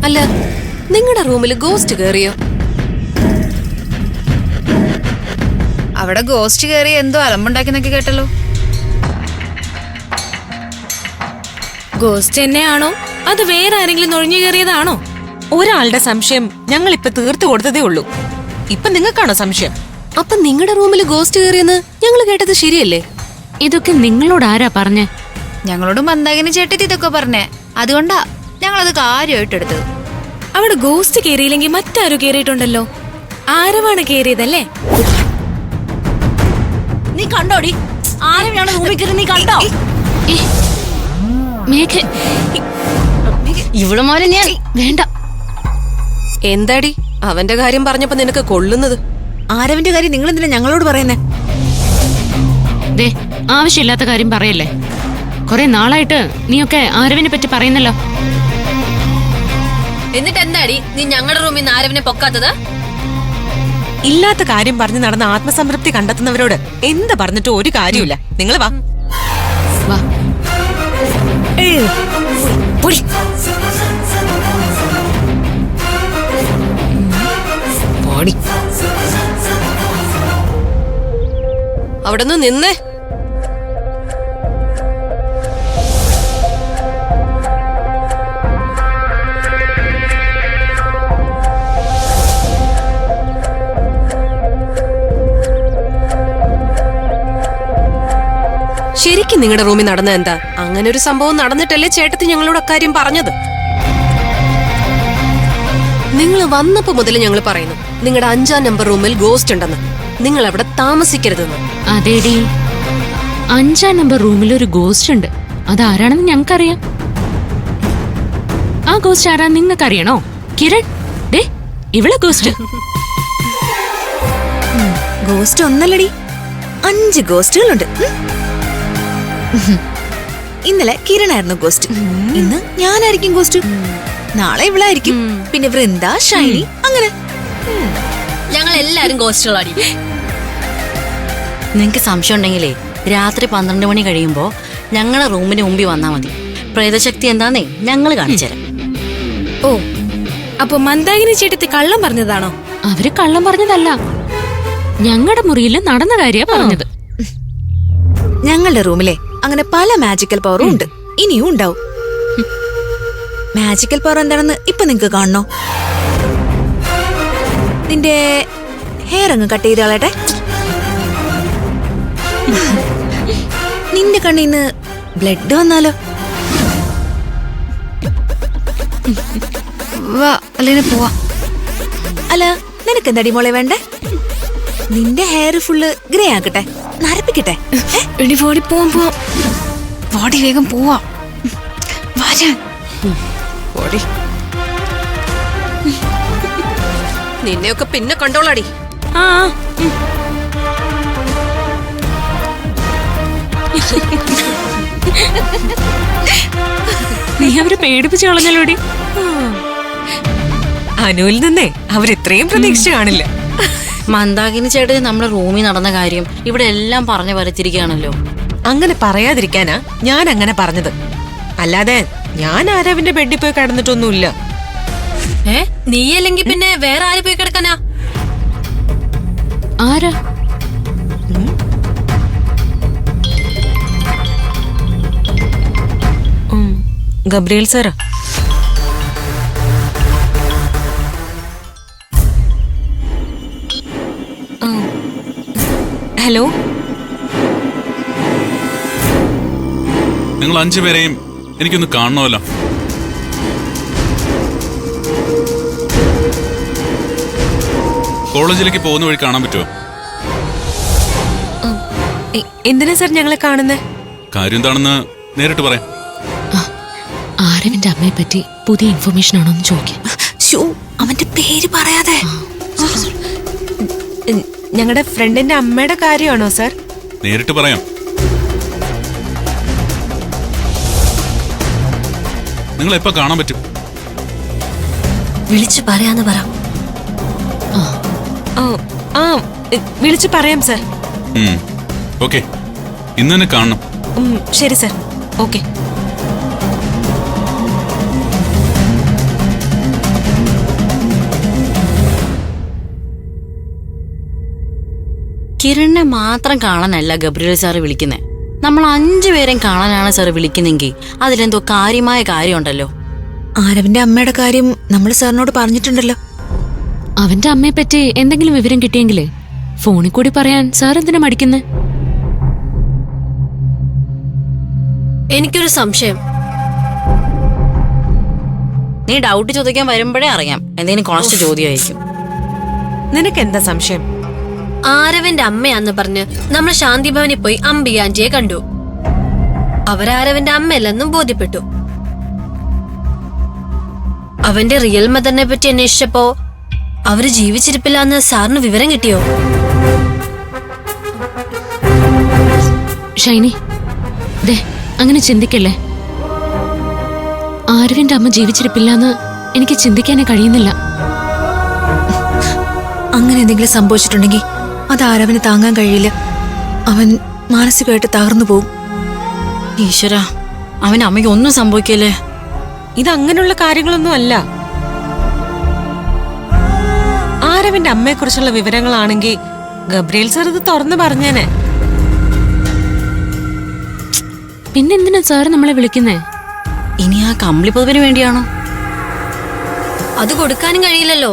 അല്ല, നിങ്ങളുടെ റൂമിൽ ഗോസ്റ്റ് കേറിയോ? അവിടെ ഗോസ്റ്റ് കയറി എന്തോ അലമ്പുണ്ടാക്കിന്നൊക്കെ കേട്ടല്ലോ. ഗോസ്റ്റ് തന്നെയാണോ അത് വേറെ ആരെങ്കിലും നുഴഞ്ഞു കയറിയതാണോ? ഒരാളുടെ സംശയം ഞങ്ങൾ ഇപ്പൊ തീർത്തു കൊടുത്തതേ ഉള്ളൂ. ഇപ്പൊ നിങ്ങൾക്കാണോ സംശയം? അപ്പൊ നിങ്ങളുടെ റൂമിൽ ഗോസ്റ്റ് കേറിയെന്ന് ഞങ്ങൾ കേട്ടത് ശരിയല്ലേ? ഇതൊക്കെ നിങ്ങളോട് ആരാ പറഞ്ഞേ? ഞങ്ങളോട് മന്ദാകിനി ചേട്ടത്തി ഇതൊക്കെ പറഞ്ഞേ. അതുകൊണ്ടാ ഞങ്ങളത് കാര്യമായിട്ട് എടുത്തത്. അവിടെ ഗോസ്റ്റ് കേറിയില്ലെങ്കിൽ മറ്റാരും കേറിയിട്ടുണ്ടല്ലോ. ആരവാണ് കേറിയതല്ലേ? നീ കണ്ടോടി? ആരവാണ് റൂമിൽ കയറി? നീ കണ്ടോ? ഇവിടെ മോനെ ഞാൻ വേണ്ട. എന്താടി അവന്റെ കാര്യം പറഞ്ഞപ്പോ നിനക്ക് കൊള്ളുന്നത്? ആരവിന്റെ കാര്യം നിങ്ങൾ എന്തിനാ ഞങ്ങളോട് പറയുന്നേ? ദേ, ആവശ്യമില്ലാത്ത കാര്യം പറയല്ലേ. കുറെ നാളായിട്ട് നീയൊക്കെ ആരവിനെ പറ്റി പറയുന്നല്ലോ. എന്നിട്ട് എന്താടി നീ ഞങ്ങളുടെ റൂമിൽ നിന്ന് ആരവിനെ പൊക്കാത്തത്? ഇല്ലാത്ത കാര്യം പറഞ്ഞ് നടന്ന ആത്മസംതൃപ്തി കണ്ടെത്തുന്നവരോട് എന്ത് പറഞ്ഞിട്ട് ഒരു കാര്യമില്ല. നിങ്ങൾ വാ. വാ. അവിടെ നിന്നേ. ശരിക്കും നിങ്ങളുടെ റൂമിൽ നടന്ന എന്താ? അങ്ങനെ ഒരു സംഭവം നടന്നിട്ടല്ലേ ചേട്ടത്തി ഞങ്ങളോട് അക്കാര്യം പറഞ്ഞത്? നിങ്ങൾ വന്നപ്പോ മുതൽ ഞങ്ങൾ പറയുന്നു നിങ്ങളുടെ 5-ാം നമ്പർ റൂമിൽ ഗോസ്റ്റ് ഉണ്ടെന്ന്. നിങ്ങൾ അവിടെ താമസിക്കരുതെന്ന്. അതേടി, 5-ാം നമ്പർ റൂമിൽ ഒരു ഗോസ്റ്റ് ഉണ്ട്. അതാരാണെന്ന് ഞങ്ങൾക്കറിയാം. ആ ഗോസ്റ്റ് ആരാന്ന് നിങ്ങൾക്ക് അറിയണോ? കിരൺ, ദേ ഇവളെ ഗോസ്റ്റ്. ഗോസ്റ്റ് ഒന്നല്ലടി, 5 ഗോസ്റ്റുകളുണ്ട്. ഇന്നലെ കിരണായിരുന്നു ഗോസ്റ്റ്, ഇന്ന് ഞാനായിരിക്കും ഗോസ്റ്റ്, നാളെ ഇവളായിരിക്കും, പിന്നെ വൃന്ദ, ഷൈനി, അങ്ങനെ ഞങ്ങൾ എല്ലാരും ഗോസ്റ്റുകളാടി. നിങ്ങക്ക് സംശയം ഉണ്ടെങ്കിലേ രാത്രി 12 മണി കഴിയുമ്പോ ഞങ്ങളെ റൂമിന് മുമ്പിൽ വന്നാ മതി. പ്രേതശക്തി എന്താന്നേ ഞങ്ങൾ കാണിച്ചുതരാം. ഓ, അപ്പൊ മന്ദാകിനി ചേട്ടത്തി കള്ളം പറഞ്ഞതാണോ? അവര് കള്ളം പറഞ്ഞതല്ല, ഞങ്ങളുടെ മുറിയിൽ നടന്ന കാര്യ പറഞ്ഞത്. ഞങ്ങളുടെ റൂമിലെ അങ്ങനെ പല മാജിക്കൽ പവറും ഉണ്ട്, ഇനിയും ഉണ്ടാവും. മാജിക്കൽ പവർ എന്താണെന്ന് ഇപ്പൊ നിങ്ങക്ക് കാണണോ? നിന്റെ ഹെയർ അങ്ങ് കട്ട് ചെയ്ത് കളയട്ടെ. നിന്റെ കണ്ണീന്ന് ബ്ലഡ് വന്നാലോ? വാ, അല്ലെങ്കിൽ പോവാ. അല്ല, നിനക്ക് എന്താടി മോളെ വേണ്ടേ? നിന്റെ ഹെയർ ഫുള്ള് ഗ്രേ ആക്കട്ടെ, നരപ്പിക്കട്ടെ? ബോഡി വേഗം പോവാ. നിന്നെയൊക്കെ പിന്നെ കണ്ടോളാടി. ആ, നീ അവരെ പേടിപ്പിച്ചു കളഞ്ഞല്ലോടി. അനുവിൽ നിന്നേ അവരിത്രയും പ്രതീക്ഷിച്ചു കാണില്ല. മന്ദാകിനി ചേട്ടന് നമ്മുടെ റൂമിൽ നടന്ന കാര്യം ഇവിടെ എല്ലാം പറഞ്ഞു വരച്ചിരിക്കുകയാണല്ലോ. അങ്ങനെ പറയാതിരിക്കാനാ ഞാൻ അങ്ങനെ പറഞ്ഞത്. അല്ലാതെ ഞാൻ ആരവിന്റെ ബെഡിൽ പോയി കിടന്നിട്ടൊന്നുമില്ല. നീ അല്ലെങ്കിൽ പിന്നെ വേറെ ആര് പോയി കിടക്കാനാ? ആരാ? Gabriel Sarah. ഹലോ, നിങ്ങൾ 5 പേരെയും എനിക്കൊന്ന് കാണണമല്ലോ. കോളേജിലേക്ക് പോകുന്ന വഴി കാണാൻ പറ്റുമോ? എന്തിനാ സാർ ഞങ്ങളെ കാണുന്നേ? കാര്യം എന്താണെന്ന് നേരിട്ട് പറയാം. ആരവിന്റെ അമ്മയെ പറ്റി പുതിയ ഇൻഫർമേഷൻ ആണോ എന്ന് ചോദിക്കാം. അവന്റെ പേര് പറയാതെ. ഞങ്ങളുടെ ഫ്രണ്ടിന്റെ അമ്മയുടെ കാര്യമാണോ സാർ? നേരിട്ട് പറയാം. നിങ്ങൾ എപ്പോ കാണാൻ പറ്റും? വിളിച്ചു പറയാന്ന് പറ. വിളിച്ചു പറയാം സാർ. ഓക്കെ, ഇന്ന് തന്നെ കാണണം. ശരി സാർ, ഓക്കെ. കിരണിനെ മാത്രം കാണാനല്ല ഗബ്രിയേൽ സാറ് വിളിക്കുന്നത്. നമ്മൾ 5 പേരെയും കാണാനാണ് സാറ് വിളിക്കുന്നെങ്കിൽ അതിലെന്തോ കാര്യമായ കാര്യമുണ്ടല്ലോ. ആരവിന്റെ അമ്മയുടെ കാര്യം നമ്മൾ സാറിനോട് പറഞ്ഞിട്ടുണ്ടല്ലോ. അവന്റെ അമ്മയെ പറ്റി എന്തെങ്കിലും വിവരം കിട്ടിയെങ്കിലേ ഫോണിൽ കൂടി പറയാൻ സാർ എന്തിനാ മടിക്കുന്നേ? എനിക്കൊരു സംശയം. നീ ഡൗട്ട് ചോദിക്കാൻ വരുമ്പോഴേ അറിയാം എന്തെങ്കിലും കോൺസ്റ്റ് ചോദ്യമായിരിക്കും. നിനക്ക് എന്താ സംശയം? ആരവന്റെ അമ്മയാന്ന് പറഞ്ഞ് നമ്മൾ ശാന്തിഭവനിൽ പോയി അംബിക ആന്റിയെ കണ്ടു. അവരാരവന്റെ അമ്മയല്ലെന്നും ബോധ്യപ്പെട്ടു. അവന്റെ റിയൽ മദറിനെ പറ്റി അന്വേഷിച്ചപ്പോ അവര് ജീവിച്ചിരിപ്പില്ലാന്ന് സാറിന് വിവരം കിട്ടിയോ? ഷൈനി, ദേ അങ്ങനെ ചിന്തിക്കല്ലേ. ആരവിന്റെ അമ്മ ജീവിച്ചിരിപ്പില്ലാന്ന് എനിക്ക് ചിന്തിക്കാനേ കഴിയുന്നില്ല. അങ്ങനെ എന്തെങ്കിലും സംഭവിച്ചിട്ടുണ്ടെങ്കിൽ അത് ആരവന് താങ്ങാൻ കഴിയില്ല. അവൻ മാനസികമായിട്ട് തകർന്നു പോവും. ഈശ്വര, അവന്റെ അമ്മയ്ക്ക് ഒന്നും സംഭവിക്കല്ലേ. ഇത് അങ്ങനെയുള്ള കാര്യങ്ങളൊന്നും അല്ല. ആരവിന്റെ അമ്മയെ കുറിച്ചുള്ള വിവരങ്ങളാണെങ്കിൽ ഗബ്രിയേൽ സാർ ഇത് തുറന്നു പറഞ്ഞേനെ. പിന്നെന്തിനാ സാറ് നമ്മളെ വിളിക്കുന്നേ? ഇനി ആ കമ്പിളി പൊതുവിന് വേണ്ടിയാണോ? അത് കൊടുക്കാനും കഴിയില്ലല്ലോ.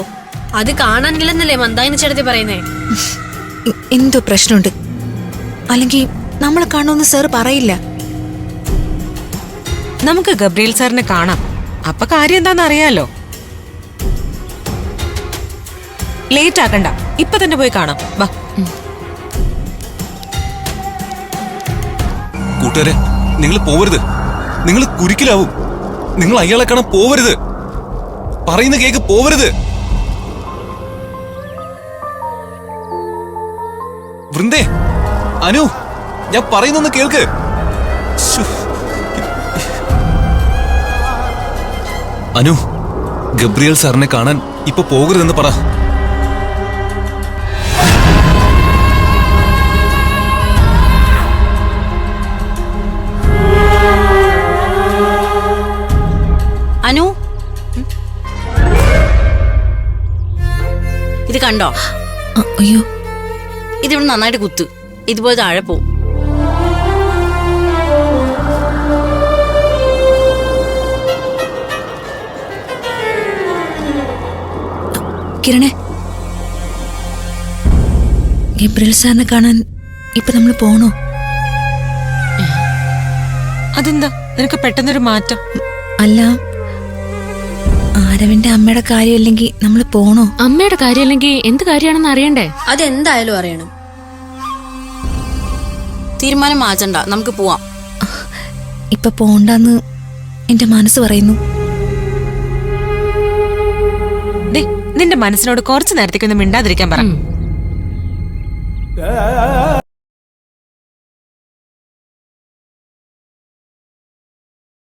അത് കാണാനില്ലെന്നല്ലേ മന്ദാകിനി ചേട്ടത്തി പറയുന്നേ. എന്തോ പ്രശ്നമുണ്ട്. അല്ലെങ്കിൽ നമ്മളെ കാണുമെന്ന് സാർ പറയില്ല. നമുക്ക് ഗബ്രിയേൽ സാറിനെ കാണാം. അപ്പൊ കാര്യം എന്താന്ന് അറിയാലോ. ലേറ്റ് ആക്കണ്ട, ഇപ്പൊ തന്നെ പോയി കാണാം. വാ. കൂട്ടുകാരെ, നിങ്ങൾ പോവരുത്. നിങ്ങൾ കുരുക്കിലാവും. നിങ്ങൾ അയാളെ കാണാൻ പോവരുത്. പറയുന്ന കേക്ക് പോവരുത്. വൃന്ദേ, അനു, ഞാൻ പറയുന്നൊന്ന് കേൾക്ക്. അനു, ഗബ്രിയേൽ സാറിനെ കാണാൻ ഇപ്പൊ പോകരുതെന്ന് പറ. അനു, ഇത് കണ്ടോ? അയ്യോ, ഇതിവിടെ നന്നായിട്ട് കുത്ത്. ഇതുപോലെ താഴെ പോവും. കിരണേ, ഗബ്രിയേൽ സാറിനെ കാണാൻ ഇപ്പൊ നമ്മൾ പോണോ? അതെന്താ നിനക്ക് പെട്ടെന്നൊരു മാറ്റം? അല്ല, ആരവിന്റെ അമ്മയുടെ കാര്യമില്ലെങ്കിൽ നമ്മൾ പോണോ? അമ്മയുടെ കാര്യമല്ലെങ്കിൽ എന്ത് കാര്യമാണെന്ന് അറിയണ്ടേ? അതെന്തായാലും അറിയണം. തീരുമാനം മാറ്റണ്ട, നമുക്ക് പോവാം. ഇപ്പൊ പോണ്ടെന്ന് എന്റെ മനസ്സ് പറയുന്നു. ദേ, നിന്റെ മനസ്സിനോട് കുറച്ചു നേരത്തേക്കൊന്നും മിണ്ടാതിരിക്കാൻ പറ.